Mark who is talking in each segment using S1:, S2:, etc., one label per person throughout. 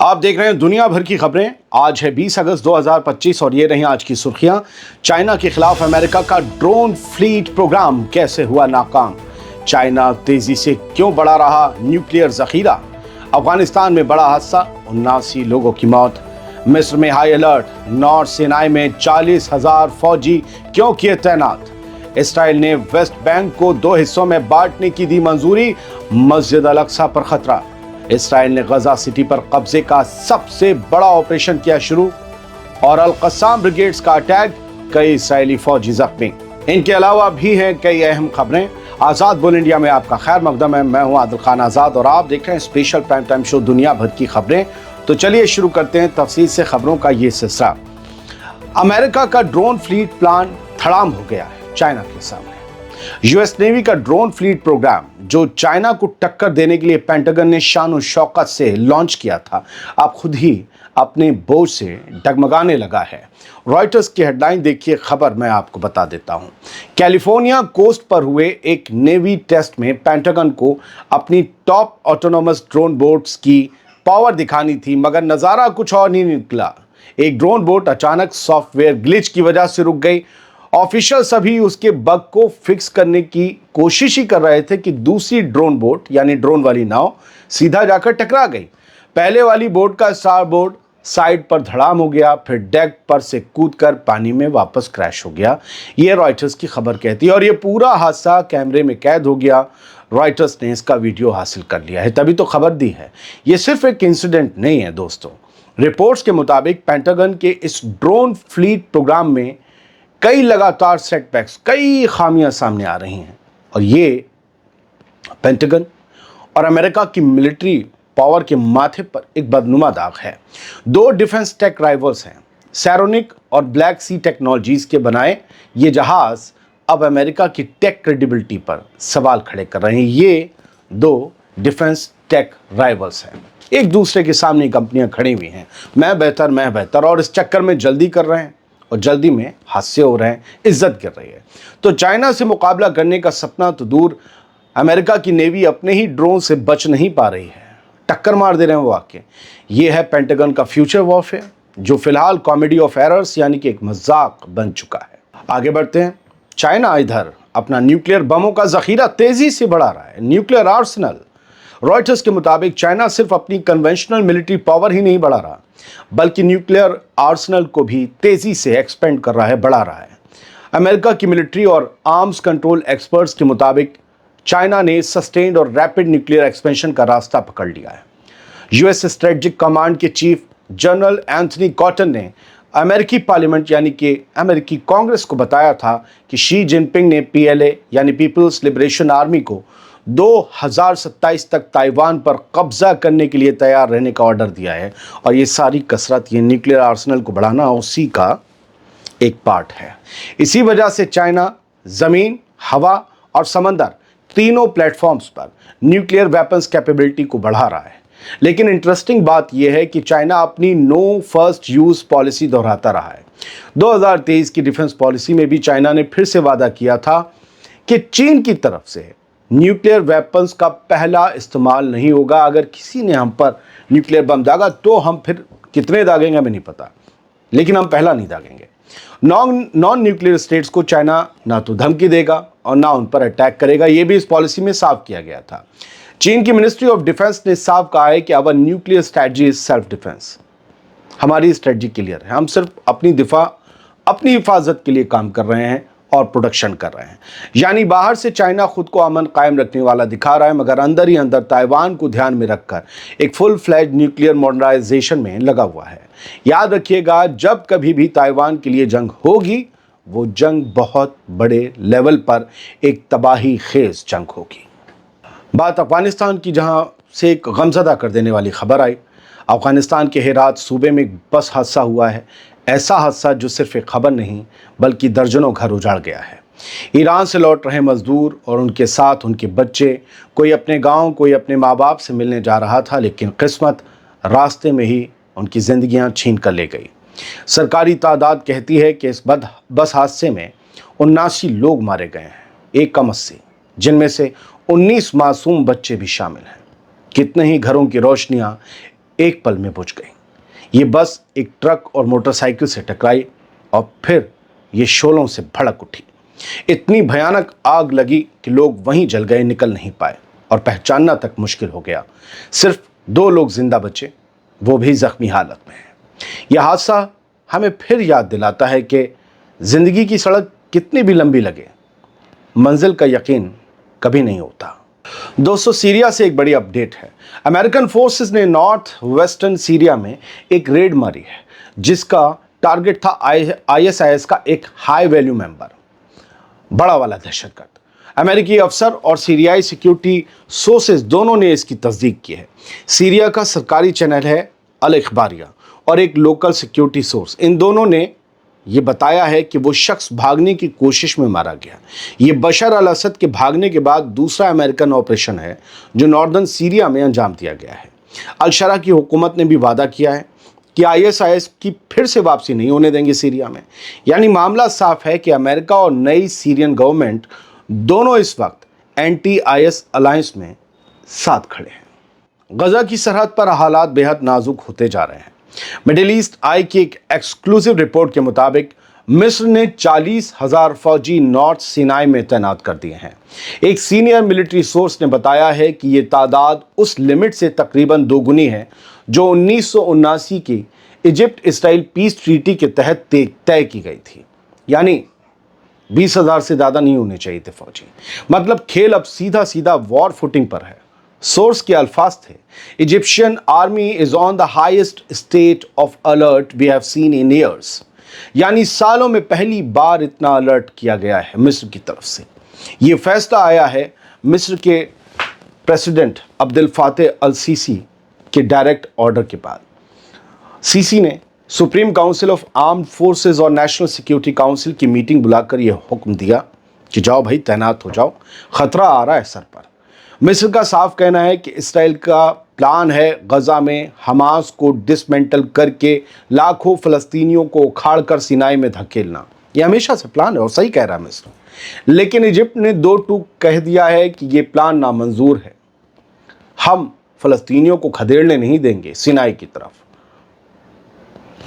S1: आप देख रहे हैं दुनिया भर की खबरें। आज है 20 अगस्त 2025 और ये रही आज की सुर्खियां। चाइना के खिलाफ अमेरिका का ड्रोन फ्लीट प्रोग्राम कैसे हुआ नाकाम? चाइना तेजी से क्यों बढ़ा रहा न्यूक्लियर जखीरा? अफगानिस्तान में बड़ा हादसा, 79 लोगों की मौत। मिस्र में हाई अलर्ट, नॉर्थ सिनाई में 40,000 फौजी क्यों किए तैनात? इसराइल ने वेस्ट बैंक को 2 हिस्सों में बांटने की दी मंजूरी, मस्जिद अल अक्सा पर खतरा। इसराइल ने गजा सिटी पर कब्जे का सबसे बड़ा ऑपरेशन किया शुरू और अल कस्साम ब्रिगेड्स का अटैक, कई इसराइली फौजी जख्मी। इनके अलावा भी हैं कई अहम खबरें। आजाद बोल इंडिया में आपका खैर मकदम है। मैं हूं आदिल खान आजाद और आप देख रहे हैं स्पेशल प्राइम टाइम शो दुनिया भर की खबरें। तो चलिए शुरू करते हैं तफसील से खबरों का ये सिलसिला। अमेरिका का ड्रोन फ्लीट प्लान धड़ाम हो गया है चाइना के सामने। यूएस नेवी का ड्रोन फ्लीट प्रोग्राम जो चाइना को टक्कर देने के लिए पेंटागन ने शान और शौकत से लॉन्च किया था, अब खुद ही अपने बोझ से डगमगाने लगा है। रॉयटर्स की हेडलाइन देखिए, खबर मैं आपको बता देता हूं। कैलिफोर्निया कोस्ट पर हुए एक नेवी टेस्ट में पेंटागन को अपनी टॉप ऑटोनोमस ड्रोन बोट्स की पावर दिखानी थी, मगर नज़ारा कुछ और नहीं निकला। एक ड्रोन बोट अचानक सॉफ्टवेयर ग्लिच की वजह से रुक गई। ऑफिशियल सभी उसके बग को फिक्स करने की कोशिश ही कर रहे थे कि दूसरी ड्रोन बोट यानी ड्रोन वाली नाव सीधा जाकर टकरा गई। पहले वाली बोट का स्टार बोर्ड साइड पर धड़ाम हो गया, फिर डेक पर से कूदकर पानी में वापस क्रैश हो गया। ये रॉयटर्स की खबर कहती है और ये पूरा हादसा कैमरे में कैद हो गया। रॉयटर्स ने इसका वीडियो हासिल कर लिया है, तभी तो खबर दी है। ये सिर्फ एक इंसिडेंट नहीं है दोस्तों। रिपोर्ट्स के मुताबिक पेंटागन के इस ड्रोन फ्लीट प्रोग्राम में कई लगातार सेटबैक्स, कई खामियां सामने आ रही हैं और ये पेंटागन और अमेरिका की मिलिट्री पावर के माथे पर एक बदनुमा दाग है। 2 डिफेंस टेक राइवल्स हैं। सैरोनिक और ब्लैक सी टेक्नोलॉजीज के बनाए ये जहाज अब अमेरिका की टेक क्रेडिबिलिटी पर सवाल खड़े कर रहे हैं। ये 2 डिफेंस टेक राइवल्स हैं, एक दूसरे के सामने कंपनियां खड़ी हुई हैं, मैं बेहतर, और इस चक्कर में जल्दी कर रहे हैं और जल्दी में हादसे हो रहे हैं, इज्जत गिर रही है। तो चाइना से मुकाबला करने का सपना तो दूर, अमेरिका की नेवी अपने ही ड्रोन से बच नहीं पा रही है, टक्कर मार दे रहे हैं वो आके। ये है पेंटागन का फ्यूचर वॉरफेयर, जो फिलहाल कॉमेडी ऑफ एरर्स यानी कि एक मजाक बन चुका है। आगे बढ़ते हैं। चाइना इधर अपना न्यूक्लियर बमों का जखीरा तेजी से बढ़ा रहा है, न्यूक्लियर आर्सेनल। रॉयटर्स के मुताबिक चाइना सिर्फ अपनी कन्वेंशनल मिलिट्री पावर ही नहीं बढ़ा रहा, बल्कि न्यूक्लियर आर्सेनल को भी तेजी से एक्सपेंड कर रहा है, बढ़ा रहा है। अमेरिका की मिलिट्री और आर्म्स कंट्रोल एक्सपर्ट्स के मुताबिक चाइना ने सस्टेन्ड और रैपिड न्यूक्लियर एक्सपेंशन का रास्ता पकड़ लिया है। यूएस स्ट्रेटेजिक कमांड के चीफ जनरल एंथनी कॉटन ने अमेरिकी पार्लियामेंट यानी कि अमेरिकी कांग्रेस को बताया था कि शी जिनपिंग ने पीएलए यानी पीपल्स लिबरेशन आर्मी को 2027 तक ताइवान पर कब्जा करने के लिए तैयार रहने का ऑर्डर दिया है। और ये सारी कसरत, ये न्यूक्लियर आर्सेनल को बढ़ाना उसी का एक पार्ट है। इसी वजह से चाइना ज़मीन, हवा और समंदर तीनों प्लेटफॉर्म्स पर न्यूक्लियर वेपन्स कैपेबिलिटी को बढ़ा रहा है। लेकिन इंटरेस्टिंग बात यह है कि चाइना अपनी नो फर्स्ट यूज़ पॉलिसी दोहराता रहा है। 2023 की डिफेंस पॉलिसी में भी चाइना ने फिर से वादा किया था कि चीन की तरफ से न्यूक्लियर वेपन्स का पहला इस्तेमाल नहीं होगा। अगर किसी ने हम पर न्यूक्लियर बम दागा तो हम फिर कितने दागेंगे हमें नहीं पता, लेकिन हम पहला नहीं दागेंगे। नॉन न्यूक्लियर स्टेट्स को चाइना ना तो धमकी देगा और ना उन पर अटैक करेगा, ये भी इस पॉलिसी में साफ किया गया था। चीन की मिनिस्ट्री ऑफ डिफेंस ने साफ कहा है कि our nuclear strategy is self defence. हमारी स्ट्रेटजी क्लियर है, हम सिर्फ अपनी हिफाजत के लिए काम कर रहे हैं और प्रोडक्शन कर रहे हैं। यानी बाहर से चाइना खुद को अमन कायम रखने वाला दिखा रहा है, मगर अंदर ही अंदर ताइवान को ध्यान में रखकर एक फुल फ्लैज न्यूक्लियर मॉडर्नाइजेशन में लगा हुआ है। याद रखिएगा, जब कभी भी ताइवान के लिए जंग होगी, वो जंग बहुत बड़े लेवल पर एक तबाही खेज जंग होगी। बात अफगानिस्तान की, जहां से एक गमज़दा कर देने वाली खबर आई। अफगानिस्तान के हेरात सूबे में एक बस हादसा हुआ है। ऐसा हादसा जो सिर्फ एक खबर नहीं बल्कि दर्जनों घर उजाड़ गया है। ईरान से लौट रहे मजदूर और उनके साथ उनके बच्चे, कोई अपने गांव, कोई अपने माँ बाप से मिलने जा रहा था, लेकिन किस्मत रास्ते में ही उनकी ज़िंदगियां छीन कर ले गई। सरकारी तादाद कहती है कि इस बस हादसे में 79 लोग मारे गए हैं, एक कम 80, जिनमें से 19 मासूम बच्चे भी शामिल हैं। कितने ही घरों की रोशनियां एक पल में बुझ गई। ये बस एक ट्रक और मोटरसाइकिल से टकराई और फिर ये शोलों से भड़क उठी। इतनी भयानक आग लगी कि लोग वहीं जल गए, निकल नहीं पाए और पहचानना तक मुश्किल हो गया। सिर्फ 2 लोग जिंदा बचे, वो भी जख्मी हालत में हैं। यह हादसा हमें फिर याद दिलाता है कि जिंदगी की सड़क कितनी भी लंबी लगे, मंजिल का यकीन कभी नहीं होता। दोस्तों, सीरिया से एक बड़ी अपडेट है। अमेरिकन फोर्सेस ने नॉर्थ वेस्टर्न सीरिया में एक रेड मारी है, जिसका टारगेट था ISIS का एक हाई वैल्यू मेंबर, बड़ा वाला दहशतगर्द। अमेरिकी अफसर और सीरियाई सिक्योरिटी सोर्सेज दोनों ने इसकी तस्दीक की है। सीरिया का सरकारी चैनल है अल इखबारिया और एक लोकल सिक्योरिटी सोर्स, इन दोनों ने ये बताया है कि वो शख्स भागने की कोशिश में मारा गया। ये बशर अल असद के भागने के बाद दूसरा अमेरिकन ऑपरेशन है जो नॉर्दर्न सीरिया में अंजाम दिया गया है। अल शरा की हुकूमत ने भी वादा किया है कि ISIS की फिर से वापसी नहीं होने देंगे सीरिया में। यानी मामला साफ है कि अमेरिका और नई सीरियन गवर्नमेंट दोनों इस वक्त एंटी-IS अलायंस में साथ खड़े हैं। गजा की सरहद पर हालात बेहद नाजुक होते जा रहे हैं। मिडिल ईस्ट आई की एक एक्सक्लूसिव रिपोर्ट के मुताबिक मिस्र ने 40,000 फौजी नॉर्थ सिनाई में तैनात कर दिए हैं। एक सीनियर मिलिट्री सोर्स ने बताया है कि ये तादाद उस लिमिट से तकरीबन दोगुनी है जो 1979 की इजिप्ट इसराइल पीस ट्रीटी के तहत तय की गई थी। यानी 20,000 से ज़्यादा नहीं होने चाहिए थे फौजी। मतलब खेल अब सीधा सीधा वॉर फुटिंग पर है। सोर्स के अल्फाज थे, Egyptian army is on the highest state of alert we have seen in years. यानी सालों में पहली बार इतना अलर्ट किया गया है मिस्र की तरफ से। ये फैसला आया है मिस्र के प्रेसिडेंट अब्दुल फातेह अल सीसी के डायरेक्ट ऑर्डर के बाद। सीसी ने supreme council of armed forces और नेशनल सिक्योरिटी काउंसिल की मीटिंग बुलाकर यह हुक्म दिया कि जाओ भाई, तैनात हो जाओ, खतरा आ रहा है सर पर। मिस्र का साफ कहना है कि इसराइल का प्लान है गजा में हमास को डिसमेंटल करके लाखों फ़लस्तीनियों को उखाड़ कर सिनाई में धकेलना। यह हमेशा से प्लान है और सही कह रहा है मिस्र। लेकिन इजिप्ट ने 2 टूक कह दिया है कि ये प्लान नामंजूर है। हम फ़लस्तीनियों को खदेड़ने नहीं देंगे सिनाई की तरफ।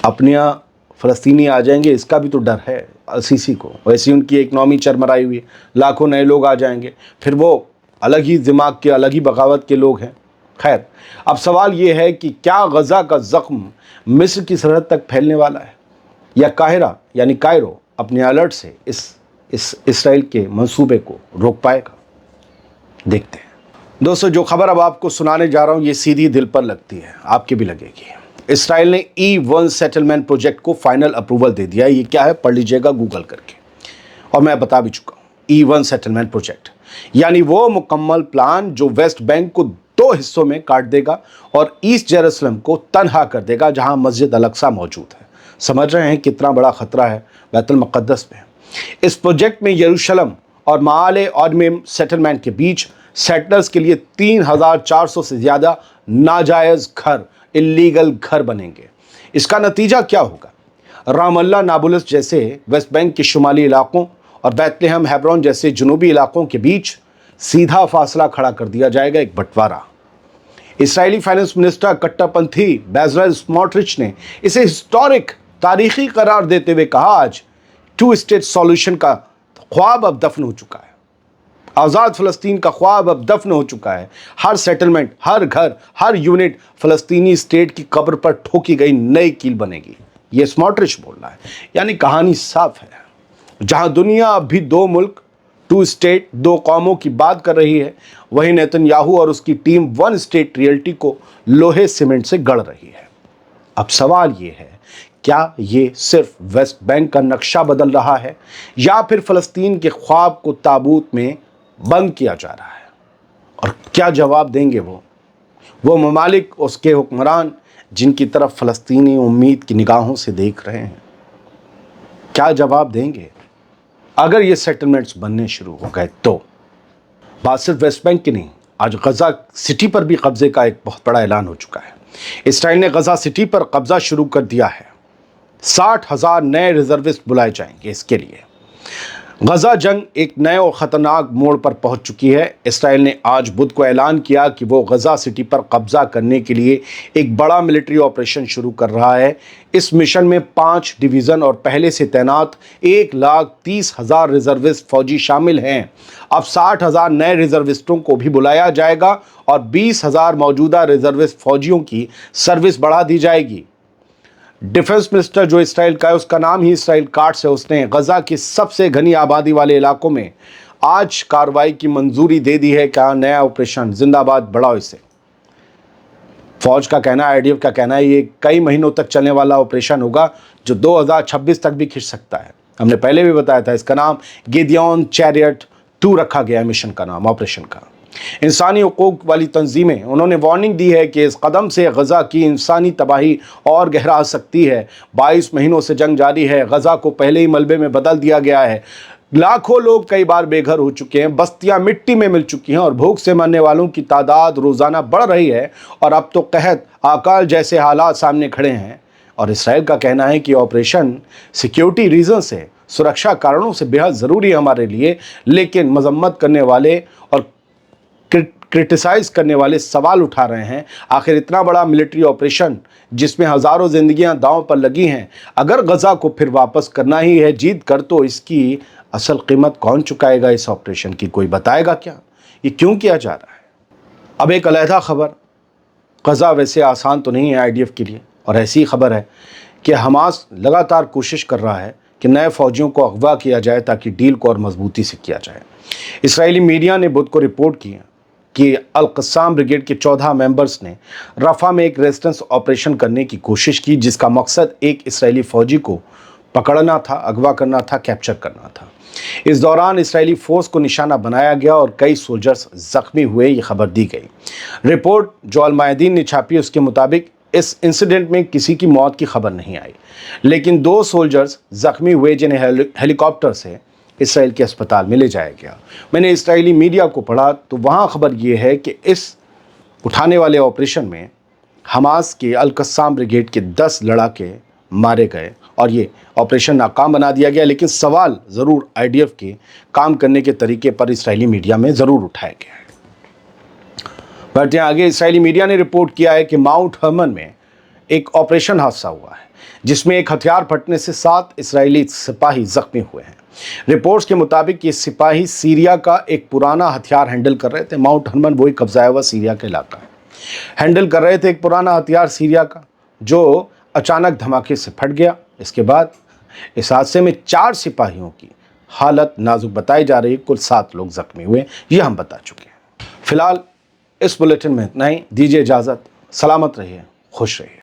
S1: अपने यहाँ फ़लस्तीनी आ जाएंगे इसका भी तो डर है सीसी को। वैसे उनकी इकनॉमी चरमराई हुई है, लाखों नए लोग आ जाएंगे, फिर वो अलग ही दिमाग के, अलग ही बगावत के लोग हैं। खैर, अब सवाल ये है कि क्या गजा का ज़ख्म मिस्र की सरहद तक फैलने वाला है या काहिरा यानी कायरो अपने अलर्ट से इस इसराइल के मंसूबे को रोक पाएगा? देखते हैं। दोस्तों, जो खबर अब आपको सुनाने जा रहा हूँ ये सीधी दिल पर लगती है, आपके भी लगेगी। इसराइल ने E1 सेटलमेंट प्रोजेक्ट को फाइनल अप्रूवल दे दिया है। ये क्या है पढ़ लीजिएगा गूगल करके, और मैं बता भी चुका हूँ। E1 सेटलमेंट प्रोजेक्ट यानी वो मुकम्मल प्लान जो वेस्ट बैंक को 2 हिस्सों में काट देगा और ईस्ट जेरूसलम को तनहा कर देगा जहां मस्जिद अल अक्सा मौजूद है। समझ रहे हैं कितना बड़ा खतरा है बैतुल मुक़द्दस में। इस प्रोजेक्ट में यरूशलेम और माले ऑडमिम सेटलमेंट के बीच सेटलर्स के लिए 3,400 से ज़्यादा नाजायज़ घर, इलीगल घर बनेंगे। इसका नतीजा क्या होगा? रामल्ला नाबुलस जैसे वेस्ट बैंक के शुमाली इलाकों और बैतलहम हेब्रोन जैसे जनूबी इलाकों के बीच सीधा फासला खड़ा कर दिया जाएगा, एक बंटवारा। इस्राएली फाइनेंस मिनिस्टर कट्टरपंथी बेज़लेल स्मोट्रिच ने इसे हिस्टोरिक, तारीखी करार देते हुए कहा, आज 2 स्टेट सॉल्यूशन का ख्वाब अब दफन हो चुका है। आज़ाद फ़लस्तीन का ख्वाब अब दफन हो चुका है। हर सेटलमेंट, हर घर, हर यूनिट फ़लस्तीनी स्टेट की कब्र पर ठोकी गई नई कील बनेगी। ये स्मोट्रिच बोल रहा है। यानी कहानी साफ है। जहां दुनिया अब भी 2 मुल्क, 2 स्टेट, 2 कौमों की बात कर रही है, वहीं नेतन्याहू और उसकी टीम 1 स्टेट रियलिटी को लोहे सीमेंट से गढ़ रही है। अब सवाल ये है, क्या ये सिर्फ वेस्ट बैंक का नक्शा बदल रहा है या फिर फ़लस्तीन के ख्वाब को ताबूत में बंद किया जा रहा है? और क्या जवाब देंगे वो ममालिक, उसके हुक्मरान जिनकी तरफ फ़लस्तीनी उम्मीद की निगाहों से देख रहे हैं? क्या जवाब देंगे अगर ये सेटलमेंट्स बनने शुरू हो गए? तो बात सिर्फ वेस्ट बैंक की नहीं, आज गजा सिटी पर भी कब्जे का एक बहुत बड़ा ऐलान हो चुका है। इसराइल ने गजा सिटी पर कब्जा शुरू कर दिया है। 60,000 नए रिजर्विस्ट बुलाए जाएंगे इसके लिए। गजा जंग एक नए और ख़तरनाक मोड़ पर पहुंच चुकी है। इसराइल ने आज बुध को ऐलान किया कि वो गजा सिटी पर कब्जा करने के लिए एक बड़ा मिलिट्री ऑपरेशन शुरू कर रहा है। इस मिशन में 5 डिवीज़न और पहले से तैनात 1,30,000 रिजर्विस्ट फौजी शामिल हैं। अब 60,000 नए रिजर्विस्टों को भी बुलाया जाएगा और 20,000 मौजूदा रिजर्विस्ट फौजियों की सर्विस बढ़ा दी जाएगी। डिफेंस मिनिस्टर जो इसराइल का है, उसका नाम ही इसराइल काट्स है, उसने गजा की सबसे घनी आबादी वाले इलाकों में आज कार्रवाई की मंजूरी दे दी है। कहा नया ऑपरेशन जिंदाबाद, बढ़ाओ इसे। फौज का कहना है, आईडीएफ का कहना है, ये कई महीनों तक चलने वाला ऑपरेशन होगा जो 2026 तक भी खिंच सकता है। हमने पहले भी बताया था, इसका नाम गिडियन चैरियट 2 रखा गया है, मिशन का नाम, ऑपरेशन का। इंसानी हुकूक वाली तंजीमें, उन्होंने वार्निंग दी है कि इस कदम से गजा की इंसानी तबाही और गहरा सकती है। 22 महीनों से जंग जारी है, गजा को पहले ही मलबे में बदल दिया गया है। लाखों लोग कई बार बेघर हो चुके हैं, बस्तियां मिट्टी में मिल चुकी हैं और भूख से मरने वालों की तादाद रोज़ाना बढ़ रही है और अब तो कहत अकाल जैसे हालात सामने खड़े हैं। और इसराइल का कहना है कि ऑपरेशन सिक्योरिटी रीज़न से, सुरक्षा कारणों से बेहद ज़रूरी है हमारे लिए, लेकिन मजम्मत करने वाले और क्रिटिसाइज करने वाले सवाल उठा रहे हैं, आखिर इतना बड़ा मिलिट्री ऑपरेशन जिसमें हज़ारों ज़िंदगियां दांव पर लगी हैं, अगर गजा को फिर वापस करना ही है जीत कर, तो इसकी असल कीमत कौन चुकाएगा? इस ऑपरेशन की कोई बताएगा क्या? ये क्यों किया जा रहा है? अब एक अलहदा खबर, गजा वैसे आसान तो नहीं है आईडीएफ के लिए, और ऐसी खबर है कि हमास लगातार कोशिश कर रहा है कि नए फौजियों को अगवा किया जाए ताकि डील को और मजबूती से किया जाए। इसराइली मीडिया ने बुध को रिपोर्ट की कि अल-क़स्साम ब्रिगेड के 14 मेंबर्स ने रफ़ा में एक रेजिस्टेंस ऑपरेशन करने की कोशिश की, जिसका मकसद एक इसराइली फ़ौजी को पकड़ना था, अगवा करना था, कैप्चर करना था। इस दौरान इसराइली फ़ोर्स को निशाना बनाया गया और कई सोल्जर्स ज़ख्मी हुए, ये खबर दी गई। रिपोर्ट जो अल-मायदीन ने छापी, उसके मुताबिक इस इंसिडेंट में किसी की मौत की खबर नहीं आई, लेकिन 2 सोल्जर्स ज़ख्मी हुए जिन्हें हेलीकॉप्टर से इसराइल के अस्पताल में ले जाया गया। मैंने इसराइली मीडिया को पढ़ा तो वहाँ खबर ये है कि इस उठाने वाले ऑपरेशन में हमास के अल-क़स्साम ब्रिगेड के 10 लड़ाके मारे गए और ये ऑपरेशन नाकाम बना दिया गया। लेकिन सवाल ज़रूर आईडीएफ के काम करने के तरीके पर इसराइली मीडिया में ज़रूर उठाया गया है। बढ़ते हैं आगे, इसराइली मीडिया ने रिपोर्ट किया है कि माउंट हर्मन में एक ऑपरेशन हादसा हुआ है, जिसमें एक हथियार फटने से 7 इसराइली सिपाही ज़ख्मी हुए हैं। रिपोर्ट्स के मुताबिक ये सिपाही सीरिया का एक पुराना हथियार हैंडल कर रहे थे। माउंट हर्मन वही कब्जाया हुआ सीरिया का इलाका है। हैंडल कर रहे थे एक पुराना हथियार सीरिया का, जो अचानक धमाके से फट गया। इसके बाद इस हादसे में 4 सिपाहियों की हालत नाजुक बताई जा रही है। कुल 7 लोग जख्मी हुए, ये हम बता चुके हैं। फिलहाल इस बुलेटिन में इतना ही। दीजिए इजाज़त, सलामत रहिए, खुश रहिए।